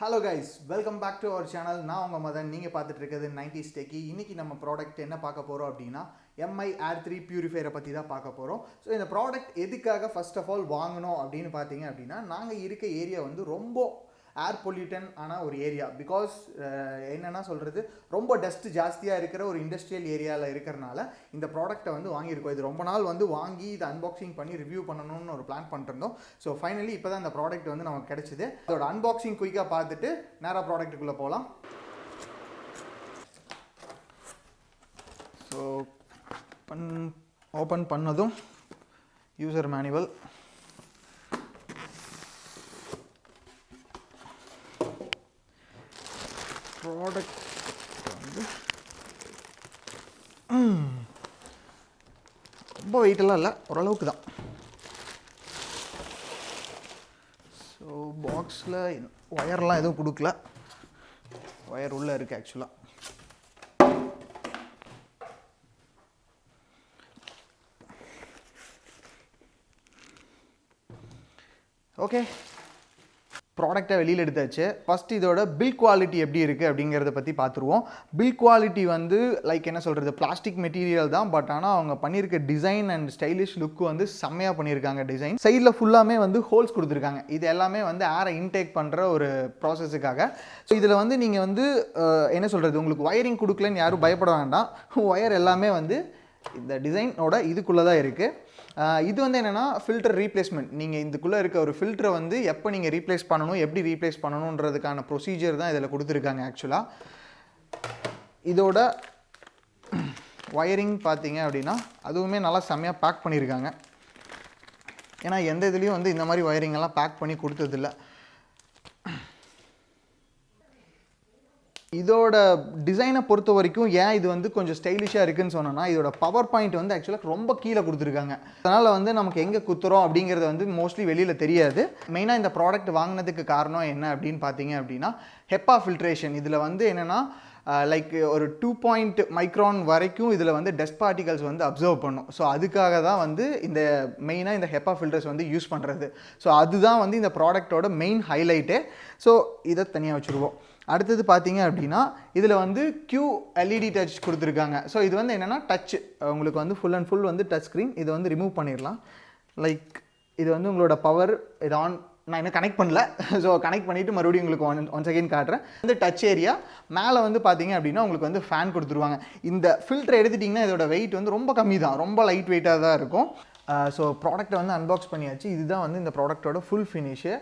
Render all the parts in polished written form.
Hello guys, welcome back to our channel. நான் உங்க மதன், நீங்க பார்த்துட்டு இருக்கிறது 90s TECHIE. இன்னைக்கு நம்ம ப்ராடக்ட் என்ன பார்க்க போறோம் அப்படினா MI R3 purifier பத்தி தான் பார்க்க போறோம். சோ இந்த ப்ராடக்ட் எதுக்காக ஃபர்ஸ்ட் ஆஃப் ஆல் வாங்கணும் அப்படினு பாத்தீங்க அப்படினா நாங்க இருக்க ஏரியா வந்து ரொம்ப ஏர் பொல்யூட்டன் ஆன ஒரு ஏரியா. பிகாஸ் என்னன்னா சொல்கிறது, ரொம்ப டஸ்ட் ஜாஸ்தியாக இருக்கிற ஒரு இண்டஸ்ட்ரியல் ஏரியாவில் இருக்கிறனால இந்த ப்ராடக்ட்டை வந்து வாங்கியிருக்கோம். இது ரொம்ப நாள் வந்து வாங்கி இதை அன்பாக்சிங் பண்ணி ரிவ்யூ பண்ணணும்னு ஒரு பிளான் பண்ணிருந்தோம். ஸோ ஃபைனலி இப்போ தான் இந்த ப்ராடக்ட் வந்து நமக்கு கிடைச்சிது. அதோட அன்பாக்சிங் குயிக்காக பார்த்துட்டு நேராக ப்ராடக்ட்டுக்குள்ளே போகலாம். ஸோ ஓப்பன் பண்ணதும் யூசர் மேனுவல், ப்ராடக்ட் வந்து ரொம்ப வெயிட்டெல்லாம் இல்லை, ஓரளவுக்கு தான். ஸோ பாக்ஸில் ஒயர்லாம் எதுவும் கொடுக்கல, ஒயர் உள்ளே இருக்குது ஆக்சுவலாக. ஓகே, ப்ராடக்டை வெளியில் எடுத்தாச்சு. ஃபஸ்ட் இதோட பில் குவாலிட்டி எப்படி இருக்குது அப்படிங்கிறத பற்றி பார்த்துருவோம். பில் குவாலிட்டி வந்து லைக் என்ன சொல்கிறது, பிளாஸ்டிக் மெட்டீரியல் தான். பட் ஆனால் அவங்க பண்ணியிருக்க டிசைன் அண்ட் ஸ்டைலிஷ் லுக்கு வந்து செம்மையாக பண்ணியிருக்காங்க. டிசைன் சைடில் ஃபுல்லாமே வந்து ஹோல்ஸ் கொடுத்துருக்காங்க. இது எல்லாமே வந்து ஏரை இன்டேக் பண்ணுற ஒரு ப்ராசஸுக்காக. ஸோ இதில் வந்து நீங்கள் வந்து என்ன சொல்கிறது, உங்களுக்கு ஒயரிங் கொடுக்கலன்னு யாரும் பயப்பட வேண்டாம். ஒயர் எல்லாமே வந்து இந்த டிசைனோட இதுக்குள்ளே தான் இருக்குது. இது வந்து என்னென்னா ஃபில்டர் ரீப்ளேஸ்மெண்ட். நீங்கள் இதுக்குள்ளே இருக்க ஒரு ஃபில்டரை வந்து எப்போ நீங்கள் ரீப்ளேஸ் பண்ணணும், எப்படி ரீப்ளேஸ் பண்ணணுன்றதுக்கான ப்ரொசீஜர் தான் இதில் கொடுத்துருக்காங்க ஆக்சுவலாக. இதோட ஒயரிங் பார்த்தீங்க அப்படின்னா அதுவுமே நல்லா செம்மையாக பேக் பண்ணியிருக்காங்க. ஏன்னா எந்த இதுலேயும் வந்து இந்த மாதிரி ஒயரிங்கெல்லாம் பேக் பண்ணி கொடுத்ததில்ல. இதோட டிசைனை பொறுத்த வரைக்கும் ஏன் இது வந்து கொஞ்சம் ஸ்டைலிஷாக இருக்குதுன்னு சொன்னோன்னா, இதோட பவர் பாயிண்ட் வந்து ஆக்சுவலாக ரொம்ப கீழே கொடுத்துருக்காங்க. அதனால் வந்து நமக்கு எங்கே குத்துறோம் அப்படிங்கிறது வந்து மோஸ்ட்லி வெளியில் தெரியாது. மெயினாக இந்த ப்ராடக்ட் வாங்கினதுக்கு காரணம் என்ன அப்படின்னு பார்த்தீங்க அப்படின்னா, ஹெப்பா ஃபில்ட்ரேஷன். இதில் வந்து என்னென்னா லைக் ஒரு 2 மைக்ரான் வரைக்கும் இதில் வந்து டஸ்ட் பார்ட்டிகல்ஸ் வந்து அப்சர்வ் பண்ணும். ஸோ அதுக்காக தான் வந்து இந்த மெயினாக இந்த ஹெப்பா ஃபில்டர்ஸ் வந்து யூஸ் பண்ணுறது. ஸோ அதுதான் வந்து இந்த ப்ராடக்டோட மெயின் ஹைலைட்டு. ஸோ இதை தனியாக வச்சுருவோம். அடுத்தது பார்த்தீங்க அப்படின்னா இதில் வந்து QLED டச் கொடுத்துருக்காங்க. ஸோ இது வந்து என்னென்னா டச், உங்களுக்கு வந்து ஃபுல் அண்ட் ஃபுல் வந்து டச் ஸ்க்ரீன். இதை வந்து ரிமூவ் பண்ணிடலாம். லைக் இது வந்து உங்களோட பவர், இது ஆன். நான் இன்னும் கனெக்ட் பண்ணல. ஸோ கனெக்ட் பண்ணிவிட்டு மறுபடியும் உங்களுக்கு ஒன் செகண்ட் காட்டுறேன். இந்த டச் ஏரியா மேலே வந்து பார்த்தீங்க அப்படின்னா உங்களுக்கு வந்து ஃபேன் கொடுத்துருவாங்க. இந்த ஃபில்டர் எடுத்துட்டிங்கன்னா இதோட வெயிட் வந்து ரொம்ப கம்மி தான், ரொம்ப லைட் வெயிட்டாக தான் இருக்கும். ஸோ ப்ராடக்ட்டை வந்து அன்பாக்ஸ் பண்ணியாச்சு. இதுதான் வந்து இந்த ப்ராடக்ட்டோட ஃபுல் ஃபினிஷு.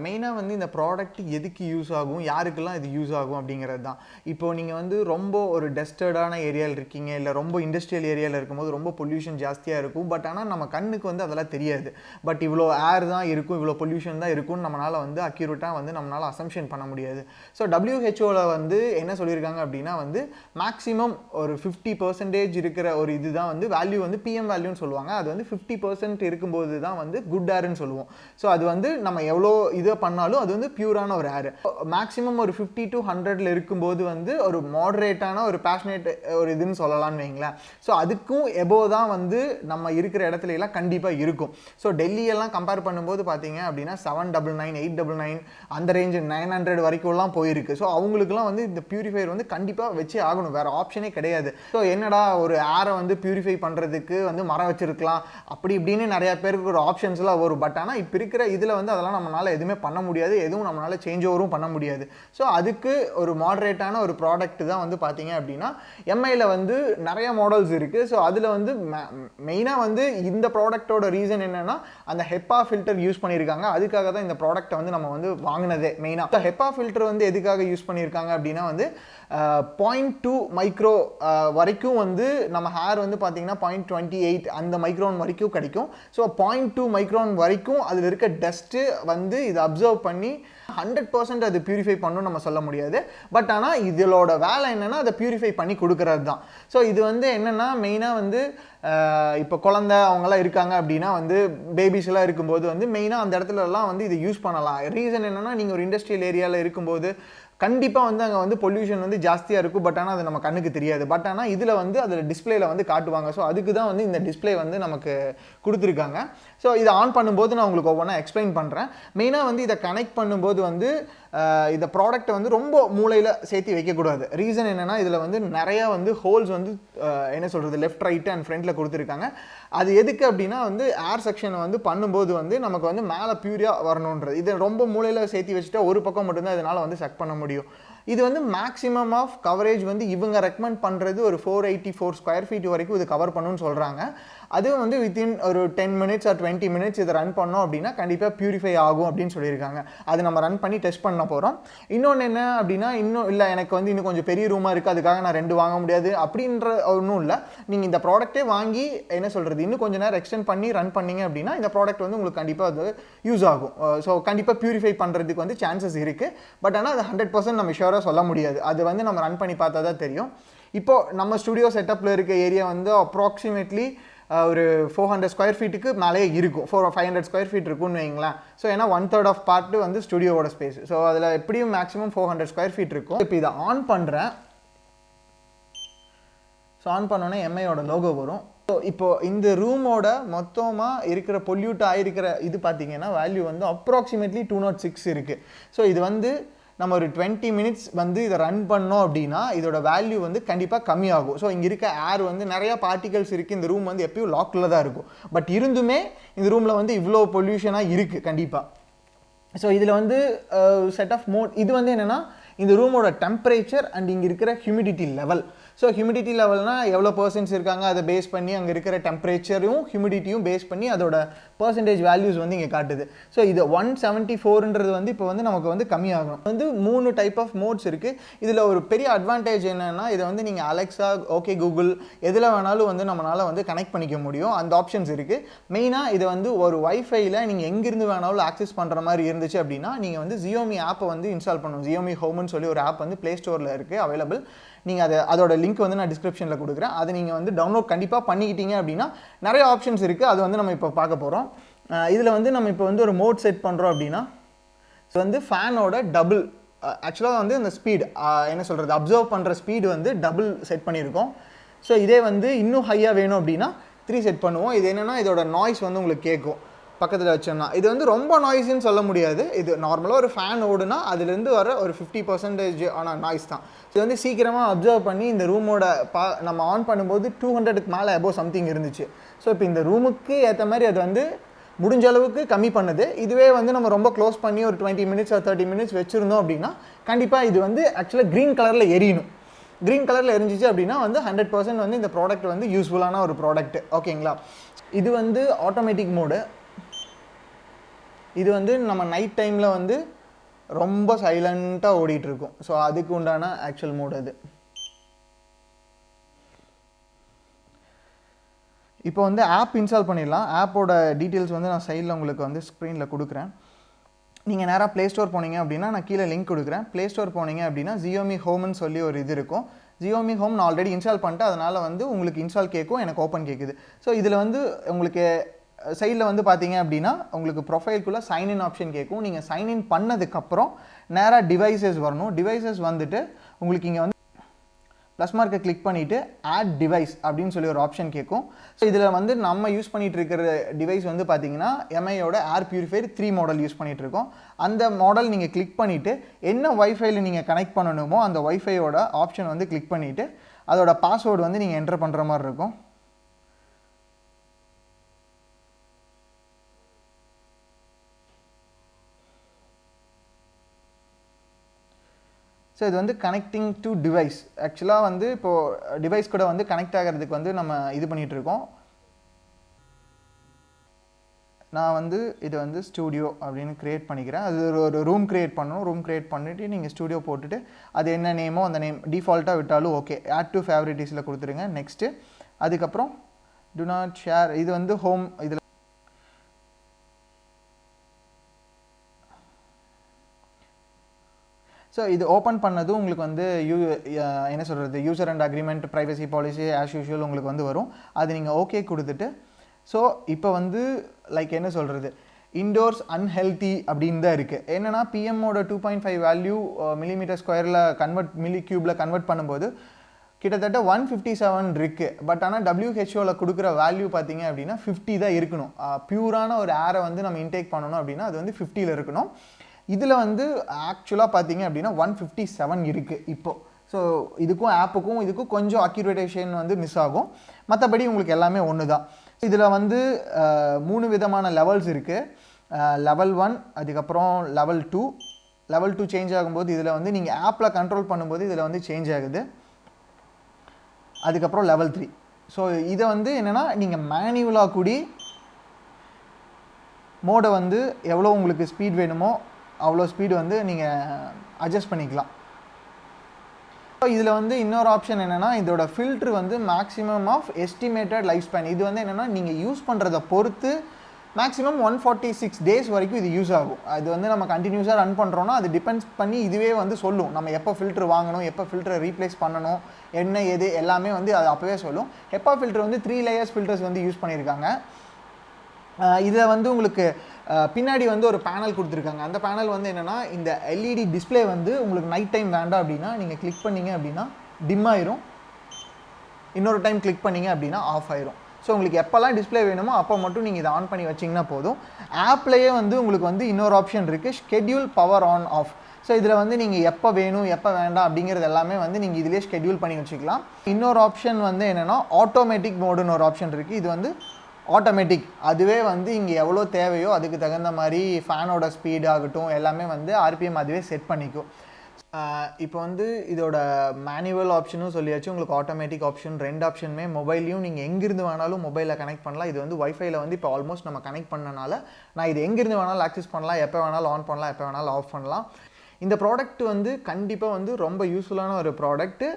மெயினாக வந்து இந்த ப்ராடக்ட் எதுக்கு யூஸ் ஆகும், யாருக்கெல்லாம் இது யூஸ் ஆகும் அப்படிங்கிறது தான். இப்போது நீங்கள் வந்து ரொம்ப ஒரு டஸ்டடான ஏரியாவில் இருக்கீங்க, இல்லை ரொம்ப இண்டஸ்ட்ரியல் ஏரியாவில் இருக்கும்போது ரொம்ப பொல்யூஷன் ஜாஸ்தியாக இருக்கும். பட் ஆனால் நம்ம கண்ணுக்கு வந்து அதெல்லாம் தெரியாது. பட் இவ்வளோ ஏர் தான் இருக்கும், இவ்வளோ பொல்யூஷன் தான் இருக்கும்னு நம்மளால் வந்து அக்யூரேட்டாக வந்து நம்மளால் அசம்ஷன் பண்ண முடியாது. ஸோ WHO வந்து என்ன சொல்லியிருக்காங்க அப்படின்னா வந்து மேக்ஸிமம் ஒரு 50% இருக்கிற ஒரு இது தான் வந்து வேல்யூ வந்து PM வேல்யூன்னு சொல்லுவாங்க. அது வந்து 50% இருக்கும்போது தான் வந்து குட் ஏர்ன்னு சொல்லுவோம். ஸோ அது வந்து நம்ம எவ்வளோ இதை பண்ணாலும் அது வந்து பியூரான ஒரு ஏர். மேக்ஸிமம் ஒரு 50 to 100 இருக்கும்போது வந்து ஒரு மாடரேட்டான ஒரு பேஷனேட் ஒரு இதுன்னு சொல்லலாம்னு வைங்களேன். ஸோ அதுக்கும் எபோ தான் வந்து நம்ம இருக்கிற இடத்துல எல்லாம் கண்டிப்பாக இருக்கும். ஸோ டெல்லியெல்லாம் கம்பேர் பண்ணும்போது பார்த்தீங்க அப்படின்னா 799, 899 அந்த ரேஞ்சு 900 வரைக்கும்லாம் போயிருக்கு. ஸோ அவங்களுக்குலாம் வந்து இந்த பியூரிஃபையர் வந்து கண்டிப்பாக வச்சே ஆகணும், வேறு ஆப்ஷனே கிடையாது. ஸோ என்னடா ஒரு ஏரை வந்து பியூரிஃபை பண்ணுறதுக்கு வந்து மரம் வச்சுருக்கலாம் அப்படி இப்படின்னு நிறையா பேருக்கு ஒரு ஆப்ஷன்ஸ்லாம் வரும். பட் ஆனால் இப்போ இருக்கிற இதில் வந்து அதெல்லாம் நம்மளால் எதுவுமே பண்ண முடியாது, எதுவும் நம்மளால் சேஞ்ச் ஓவரும் பண்ண முடியாது. ஸோ அதுக்கு ஒரு மாடரேட்டான ஒரு ப்ராடக்ட் தான் வந்து பார்த்தீங்க அப்படின்னா MIயில் வந்து நிறைய மாடல்ஸ் இருக்குது. ஸோ அதில் வந்து மெயினாக வந்து இந்த ப்ராடக்டோட ரீசன் என்னென்னா அந்த ஹெப்பா ஃபில்டர் யூஸ் பண்ணியிருக்காங்க. அதுக்காக தான் இந்த ப்ராடக்ட்டை வந்து நம்ம வந்து வாங்கினதே. மெயினாக ஹெப்பா ஃபில்டர் வந்து எதுக்காக யூஸ் பண்ணியிருக்காங்க அப்படின்னா வந்து 0.2 மைக்ரோ வரைக்கும் வந்து நம்ம ஹேர் வந்து பார்த்தீங்கன்னா 0.28 அந்த மைக்ரான் வரைக்கும் கிடைக்கும். ஸோ 0.2 மைக்ரான் வரைக்கும் அதில் இருக்க டஸ்ட்டு வந்து இதை அப்சர்வ் பண்ணி 100% அது பியூரிஃபை பண்ணணும் நம்ம சொல்ல முடியாது. பட் ஆனால் இதோட வேலை என்னென்னா அதை பியூரிஃபை பண்ணி கொடுக்கறது தான். ஸோ இது வந்து என்னென்னா மெயினாக வந்து இப்போ குழந்தை அவங்கெல்லாம் இருக்காங்க அப்படின்னா வந்து பேபிஸ்லாம் இருக்கும்போது வந்து மெயினாக அந்த இடத்துலலாம் வந்து இதை யூஸ் பண்ணலாம். ரீசன் என்னென்னா நீங்கள் ஒரு இண்டஸ்ட்ரியல் ஏரியாவில் இருக்கும்போது கண்டிப்பாக வந்து அங்கே வந்து பொல்யூஷன் வந்து ஜாஸ்தியாக இருக்கும். பட் ஆனால் அது நம்ம கண்ணுக்கு தெரியாது. பட் ஆனால் இதில் வந்து அதில் டிஸ்பிளேல வந்து காட்டுவாங்க. ஸோ அதுக்கு தான் வந்து இந்த டிஸ்பிளே வந்து நமக்கு கொடுத்துருக்காங்க. ஸோ இதை ஆன் பண்ணும்போது நான் உங்களுக்கு ஒவ்வொன்றா எக்ஸ்பிளைன் பண்ணுறேன். மெயினாக வந்து இதை கனெக்ட் பண்ணும்போது வந்து இந்த ப்ராடக்ட்டை வந்து ரொம்ப மூளையில் சேர்த்து வைக்கக்கூடாது. ரீசன் என்னென்னா இதில் வந்து நிறையா வந்து ஹோல்ஸ் வந்து என்ன சொல்கிறது லெஃப்ட் ரைட்டு அண்ட் ஃப்ரண்ட்டில் கொடுத்துருக்காங்க. அது எதுக்கு அப்படின்னா வந்து ஏர் செக்ஷனை வந்து பண்ணும்போது வந்து நமக்கு வந்து மேலே பியூரியாக வரணுன்றது. இதை ரொம்ப மூளையில் சேர்த்து வச்சுட்டா ஒரு பக்கம் மட்டும்தான் இதனால் வந்து செக் பண்ண முடியும். இது வந்து மேக்ஸிமம் ஆஃப் கவரேஜ் வந்து இவங்க ரெக்கமெண்ட் பண்ணுறது ஒரு 484 ஸ்கொயர் ஃபீட் வரைக்கும் இது கவர் பண்ணணும்னு சொல்கிறாங்க. அதுவும் வந்து வித்தின் ஒரு 10 மினிட்ஸ் ஆர் 20 மினிட்ஸ் இதை ரன் பண்ணோம் அப்படின்னா கண்டிப்பாக பியூரிஃபை ஆகும் அப்படின்னு சொல்லியிருக்காங்க. அது நம்ம ரன் பண்ணி டெஸ்ட் பண்ண போகிறோம். இன்னொன்று என்ன அப்படின்னா இன்னும் இல்லை எனக்கு வந்து இன்னும் கொஞ்சம் பெரிய ரூமாக இருக்குது அதுக்காக நான் 2 வாங்க முடியாது அப்படின்ற ஒன்றும் இல்லை. நீங்கள் இந்த ப்ராடக்ட்டே வாங்கி என்ன சொல்கிறது இன்னும் கொஞ்சம் நேரம் எக்ஸ்டெண்ட் பண்ணி ரன் பண்ணிங்க அப்படின்னா இந்த ப்ராடக்ட் வந்து உங்களுக்கு கண்டிப்பாக அது யூஸ் ஆகும். ஸோ கண்டிப்பாக பியூரிஃபை பண்ணுறதுக்கு வந்து சான்சஸ் இருக்குது. பட் ஆனால் அது 100% நம்ம ஷுவராக சொல்ல முடியாது. அது வந்து நம்ம ரன் பண்ணி பார்த்தா தான் தெரியும். இப்போது நம்ம ஸ்டுடியோ செட்டப்பில் இருக்க ஏரியா வந்து அப்ராக்சிமேட்லி ஒரு 400 ஸ்கொயர் ஃபீட்டுக்கு மேலே இருக்கும். 500 ஸ்கொயர் ஃபீட் இருக்குன்னு வைங்களேன். ஸோ ஏன்னா 1/3 ஆஃப் பார்ட்டு வந்து ஸ்டுடியோவோட ஸ்பேஸ். ஸோ அதில் எப்படியும் மேக்ஸிமம் 400 ஸ்கொயர் ஃபீட் இருக்கும். இப்போ இதை ஆன் பண்ணுறேன். ஸோ ஆன் பண்ணோன்னே எம்ஐயோட லோகோ வரும். ஸோ இப்போது இந்த ரூமோட மொத்தமாக இருக்கிற பொல்யூட் ஆகிருக்கிற இது பார்த்தீங்கன்னா வேல்யூ வந்து அப்ராக்சிமேட்லி 206 இருக்குது. ஸோ இது வந்து நம்ம ஒரு 20 மினிட்ஸ் வந்து இதை ரன் பண்ணோம் அப்படின்னா இதோட வேல்யூ வந்து கண்டிப்பாக கம்மியாகும். ஸோ இங்கே இருக்க ஏர் வந்து நிறையா பார்ட்டிகல்ஸ் இருக்குது. இந்த ரூம் வந்து எப்பயும் லாக்கில் தான் இருக்கும். பட் இருந்துமே இந்த ரூமில் வந்து இவ்வளோ பொல்யூஷனாக இருக்குது கண்டிப்பாக. ஸோ இதில் வந்து செட் ஆஃப் மோட் இது வந்து என்னென்னா இந்த ரூமோட டெம்பரேச்சர் அண்ட் இங்கே இருக்கிற ஹியூமிடிட்டி லெவல். ஸோ ஹியூமிடிட்டி லெவல்னால் எவ்வளோ பர்சன்ட்ஸ் இருக்காங்க அதை பேஸ் பண்ணி அங்கே இருக்கிற டெம்பரேச்சரும் ஹியூமிடிட்டியும் பேஸ் பண்ணி அதோட பர்சன்டேஜ் வேல்யூஸ் வந்து இங்கே காட்டுது. ஸோ இது 174ன்றது வந்து இப்போ வந்து நமக்கு வந்து கம்மியாகும். வந்து 3 டைப் ஆஃப் மோட்ஸ் இருக்குது. இதில் ஒரு பெரிய அட்வான்டேஜ் என்னென்னா இதை வந்து நீங்கள் அலெக்ஸா ஓகே கூகுள் எதில் வேணாலும் வந்து நம்மளால் வந்து கனெக்ட் பண்ணிக்க முடியும். அந்த ஆப்ஷன்ஸ் இருக்குது. மெயினாக இதை வந்து ஒரு வைஃபைல நீங்கள் எங்கேருந்து வேணாலும் ஆக்சஸ் பண்ணுற மாதிரி இருந்துச்சு அப்படின்னா நீங்கள் வந்து xaomi ஆப்பை வந்து இன்ஸ்டால் பண்ணணும். xaomi ஹோம்னு சொல்லி ஒரு ஆப் வந்து ப்ளே ஸ்டோரில் இருக்குது அவைலபிள். நீங்கள் அதோட லிங்க் வந்து நான் டிஸ்கிரிப்ஷனில் கொடுக்குறேன். அதை நீங்கள் வந்து டவுன்லோட் கண்டிப்பாக பண்ணிக்கிட்டீங்க அப்படின்னா நிறைய ஆப்ஷன்ஸ் இருக்குது. அது வந்து நம்ம இப்போ பார்க்க போகிறோம். இதில் வந்து நம்ம இப்போ வந்து ஒரு மோட் செட் பண்ணுறோம் அப்படின்னா வந்து ஃபேனோட டபுள் ஆக்சுவலாக வந்து அந்த ஸ்பீட் என்ன சொல்கிறது அப்சர்வ் பண்ணுற ஸ்பீடு வந்து டபுள் செட் பண்ணியிருக்கோம். ஸோ இதே வந்து இன்னும் ஹையாக வேணும் அப்படின்னா 3 செட் பண்ணுவோம். இது என்னென்னா இதோட நாய்ஸ் வந்து உங்களுக்கு கேட்கும் பக்கத்தில் வச்சோம்னா. இது வந்து ரொம்ப நாய்ஸ்ன்னு சொல்ல முடியாது. இது நார்மலாக ஒரு ஃபேன் ஓடுனா அதுலேருந்து வர ஒரு 50% ஆன நாய்ஸ் தான். இது வந்து சீக்கிரமாக அப்சர்வ் பண்ணி இந்த ரூமோட நம்ம ஆன் பண்ணும்போது 200க்கு மேலே அபோவ் சம்திங் இருந்துச்சு. ஸோ இப்போ இந்த ரூமுக்கு ஏற்ற மாதிரி அது வந்து முடிஞ்ச அளவுக்கு கம்மி பண்ணுது. இதுவே வந்து நம்ம ரொம்ப க்ளோஸ் பண்ணி ஒரு 20 மினிட்ஸ் ஆர் 30 மினிட்ஸ் வச்சுருந்தோம் அப்படின்னா கண்டிப்பாக இது வந்து ஆக்சுவலாக க்ரீன் கலரில் எரியணும். க்ரீன் கலரில் எரிஞ்சிச்சு அப்படின்னா வந்து 100% வந்து இந்த ப்ராடக்ட் வந்து யூஸ்ஃபுல்லான ஒரு ப்ராடக்ட். ஓகேங்களா. இது வந்து ஆட்டோமேட்டிக் மோடு. இது வந்து நம்ம நைட் டைமில் வந்து ரொம்ப சைலண்ட்டாக ஓடிட்டுருக்கும். ஸோ அதுக்கு உண்டான ஆக்சுவல் மோட் அது. இப்போ வந்து ஆப் இன்ஸ்டால் பண்ணிடலாம். ஆப்போட டீட்டெயில்ஸ் வந்து நான் சைடில் உங்களுக்கு வந்து ஸ்க்ரீனில் கொடுக்குறேன். நீங்கள் நேராக ப்ளே ஸ்டோர் போனீங்க அப்படின்னா நான் கீழே லிங்க் கொடுக்குறேன். ப்ளே ஸ்டோர் போனீங்க அப்படின்னா xaomi ஹோம்னு சொல்லி ஒரு இது இருக்கும். xaomi ஹோம் நான் ஆல்ரெடி இன்ஸ்டால் பண்ணிட்டேன். அதனால் வந்து உங்களுக்கு இன்ஸ்டால் கேட்கும், எனக்கு ஓப்பன் கேட்குது. ஸோ இதில் வந்து உங்களுக்கு சைடில் வந்து பார்த்தீங்க அப்படின்னா உங்களுக்கு ப்ரொஃபைல்குள்ளே சைன்இன் ஆப்ஷன் கேட்கும். நீங்கள் சைன்இன் பண்ணதுக்கப்புறம் நேராக டிவைசஸ் வரணும். டிவைசஸ் வந்துட்டு உங்களுக்கு இங்கே வந்து ப்ளஸ் மார்க்கை கிளிக் பண்ணிவிட்டு ஆட் டிவைஸ் அப்படின்னு சொல்லி ஒரு ஆப்ஷன் கேட்கும். ஸோ இதில் வந்து நம்ம யூஸ் பண்ணிகிட்டு இருக்கிற டிவைஸ் வந்து பார்த்தீங்கன்னா எம்ஐயோட ஏர் பியூரிஃபையர் 3 மாடல் யூஸ் பண்ணிகிட்ருக்கோம். அந்த மாடல் நீங்கள் கிளிக் பண்ணிவிட்டு என்ன வைஃபைல நீங்கள் கனெக்ட் பண்ணணுமோ அந்த வைஃபையோட ஆப்ஷன் வந்து கிளிக் பண்ணிவிட்டு அதோட பாஸ்வேர்டு வந்து நீங்கள் என்டர் பண்ணுற மாதிரி இருக்கும். ஸோ இது வந்து கனெக்டிங் டு டிவைஸ். ஆக்சுவலாக வந்து இப்போது டிவைஸ் கூட வந்து கனெக்ட் ஆகிறதுக்கு வந்து நம்ம இது பண்ணிகிட்ருக்கோம். நான் வந்து இது வந்து ஸ்டூடியோ அப்படின்னு க்ரியேட் பண்ணிக்கிறேன். அது ஒரு ரூம் க்ரியேட் பண்ணணும். ரூம் க்ரியேட் பண்ணிவிட்டு நீங்கள் ஸ்டூடியோ போட்டுட்டு அது என்ன நேமோ அந்த நேம் டிஃபால்ட்டாக விட்டாலும் ஓகே. ஆட் டு ஃபேவரட்டிஸில் கொடுத்துருங்க. நெக்ஸ்ட்டு அதுக்கப்புறம் டு நாட் ஷேர். இது வந்து ஹோம். இதில் ஸோ இது ஓப்பன் பண்ணதும் உங்களுக்கு வந்து என்ன சொல்கிறது user and agreement privacy policy as usual உங்களுக்கு வந்து வரும். அது நீங்கள் ஓகே கொடுத்துட்டு ஸோ இப்போ வந்து லைக் என்ன சொல்கிறது இண்டோர்ஸ் அன்ஹெல்த்தி அப்படின்னு தான் இருக்குது. என்னென்னா பிஎம்மோட 2.5 வேல்யூ மில்லிமீட்டர் ஸ்கொயரில் மில்லி கியூபில் கன்வெர்ட் பண்ணும்போது கிட்டத்தட்ட 157 இருக்குது. பட் ஆனால் டபிள்யூஹெச்ஓவில் கொடுக்குற வேல்யூ பார்த்தீங்க அப்படின்னா 50 தான் இருக்கணும். பியூரான ஒரு ஏரை வந்து நம்ம இன்டேக் பண்ணணும் அப்படின்னா அது வந்து 50ல் இருக்கணும். இதில் வந்து ஆக்சுவலாக பார்த்தீங்க அப்படின்னா 157 இருக்குது இப்போது. ஸோ இதுக்கும் ஆப்புக்கும் இதுக்கும் கொஞ்சம் அக்யூரேட்டேஷன் வந்து மிஸ் ஆகும். மற்றபடி உங்களுக்கு எல்லாமே ஒன்று தான். இதில் வந்து 3 விதமான லெவல்ஸ் இருக்குது. லெவல் 1, அதுக்கப்புறம் லெவல் 2. லெவல் 2 சேஞ்ச் ஆகும்போது இதில் வந்து நீங்கள் ஆப்பில் கண்ட்ரோல் பண்ணும்போது இதில் வந்து சேஞ்ச் ஆகுது. அதுக்கப்புறம் லெவல் 3. ஸோ இதை வந்து என்னென்னா நீங்கள் மேனுவலாக கூடி மோடை வந்து எவ்வளோ உங்களுக்கு ஸ்பீட் வேணுமோ அவ்வளோ ஸ்பீடு வந்து நீங்கள் அட்ஜஸ்ட் பண்ணிக்கலாம். ஸோ இதில் வந்து இன்னொரு ஆப்ஷன் என்னென்னா இதோட ஃபில்ட்ரு வந்து maximum of estimated life span. இது வந்து என்னென்னா நீங்கள் யூஸ் பண்ணுறதை பொறுத்து மேக்ஸிமம் 146 டேஸ் வரைக்கும் இது யூஸ் ஆகும். அது வந்து நம்ம கண்டினியூஸாக ரன் பண்ணுறோன்னா அது டிபெண்ட்ஸ் பண்ணி இதுவே வந்து சொல்லும் நம்ம எப்போ ஃபில்ட்ரு வாங்கணும், எப்போ ஃபில்டரை ரீப்ளேஸ் பண்ணணும், என்ன எது எல்லாமே வந்து அது அப்போவே சொல்லும். ஹெப்பா ஃபில்டர் வந்து 3 லேயர்ஸ் ஃபில்டர்ஸ் வந்து யூஸ் பண்ணியிருக்காங்க. இதில் வந்து உங்களுக்கு பின்னாடி வந்து ஒரு பேனல் கொடுத்துருக்காங்க. அந்த பேனல் வந்து என்னென்னா இந்த எல்இடி டிஸ்பிளே வந்து உங்களுக்கு நைட் டைம் வேண்டாம் அப்படின்னா நீங்கள் கிளிக் பண்ணிங்க அப்படின்னா டிம் ஆயிரும், இன்னொரு டைம் கிளிக் பண்ணிங்க அப்படின்னா ஆஃப் ஆயிரும். ஸோ உங்களுக்கு எப்போல்லாம் டிஸ்பிளே வேணுமோ அப்போ மட்டும் நீங்கள் இதை ஆன் பண்ணி வச்சிங்கன்னா போதும். ஆப்லேயே வந்து உங்களுக்கு வந்து இன்னொரு ஆப்ஷன் இருக்குது, schedule power on off. So இதில் வந்து நீங்கள் எப்போ வேணும் எப்போ வேண்டாம் அப்படிங்கிறது எல்லாமே வந்து நீங்கள் இதிலே ஷெட்யூல் பண்ணி வச்சுக்கலாம். இன்னொரு ஆப்ஷன் வந்து என்னென்னா ஆட்டோமேட்டிக் மோடுன்னு ஒரு ஆப்ஷன் இருக்குது. இது வந்து ஆட்டோமேட்டிக், அதுவே வந்து இங்கே எவ்வளோ தேவையோ அதுக்கு தகுந்த மாதிரி ஃபேனோட ஸ்பீட் ஆகட்டும் எல்லாமே வந்து ஆர்பிஎம் அதுவே செட் பண்ணிக்கும். இப்போ வந்து இதோட மேனுவல் ஆப்ஷனும் சொல்லியாச்சு, உங்களுக்கு ஆட்டோமேட்டிக் ஆப்ஷன் 2 ஆப்ஷனுமே மொபைல்லையும் நீங்கள் எங்கேருந்து வேணாலும் மொபைலில் கனெக்ட் பண்ணலாம். இது வந்து வைஃபைல வந்து இப்போ ஆல்மோஸ்ட் நம்ம கனெக்ட் பண்ணனால நான் இது எங்கேருந்து வேணாலும் ஆக்சஸ் பண்ணலாம், எப்போ வேணாலும் ஆன் பண்ணலாம், எப்போ வேணாலும் ஆஃப் பண்ணலாம். இந்த ப்ராடக்ட் வந்து கண்டிப்பாக வந்து ரொம்ப யூஸ்ஃபுல்லான ஒரு ப்ராடக்ட்டு.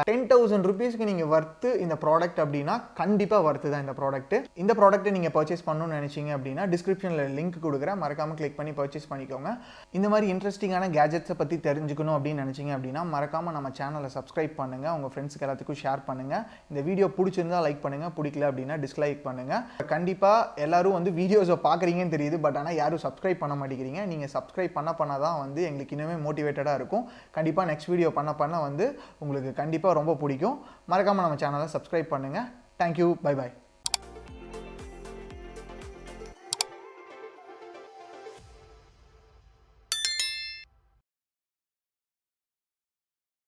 10,000 rupeesக்கு நீங்கள் வர்த்து இந்த ப்ராடக்ட் அப்படின்னா கண்டிப்பாக வர்த்து தான் இந்த ப்ராடக்ட்டு. இந்த ப்ராடக்ட்டை நீங்கள் பர்ச்சேஸ் பண்ணணும்னு நினச்சிங்க அப்படின்னா டிஸ்கிரிப்ஷனில் லிங்க் கொடுக்குறேன், மறக்காமல் கிளிக் பண்ணி பர்ச்சேஸ் பண்ணிக்கோங்க. இந்த மாதிரி இன்ட்ரெஸ்டிங்கான கேஜெட்ஸை பற்றி தெரிஞ்சுக்கணும் அப்படின்னு நினச்சிங்க அப்படின்னா மறக்காமல் நம்ம சேனலை சப்ஸ்கிரைப் பண்ணுங்கள், உங்கள் ஃப்ரெண்ட்ஸுக்கு எல்லாத்துக்கும் ஷேர் பண்ணுங்கள். இந்த வீடியோ பிடிச்சிருந்தால் லைக் பண்ணுங்கள், பிடிக்கல அப்படின்னா டிஸ்லைக் பண்ணுங்கள். கண்டிப்பாக எல்லோரும் வந்து வீடியோஸை பார்க்குறீங்கன்னு தெரியுது, பட் ஆனால் யாரும் சப்ஸ்கிரைப் பண்ண மாட்டேங்கிறீங்க. நீங்கள் சப்ஸ்கிரைப் பண்ண தான் வந்து எங்களுக்கு இன்னுமே மோட்டிவேட்டடாக இருக்கும். கண்டிப்பாக நெக்ஸ்ட் வீடியோ பண்ண வந்து உங்களுக்கு கண்டிப்பாக ரொம்ப பிடிக்கும். மறக்காமல் நம்ம சேனலை சப்ஸ்கிரைப் பண்ணுங்கள். Thank you, bye bye.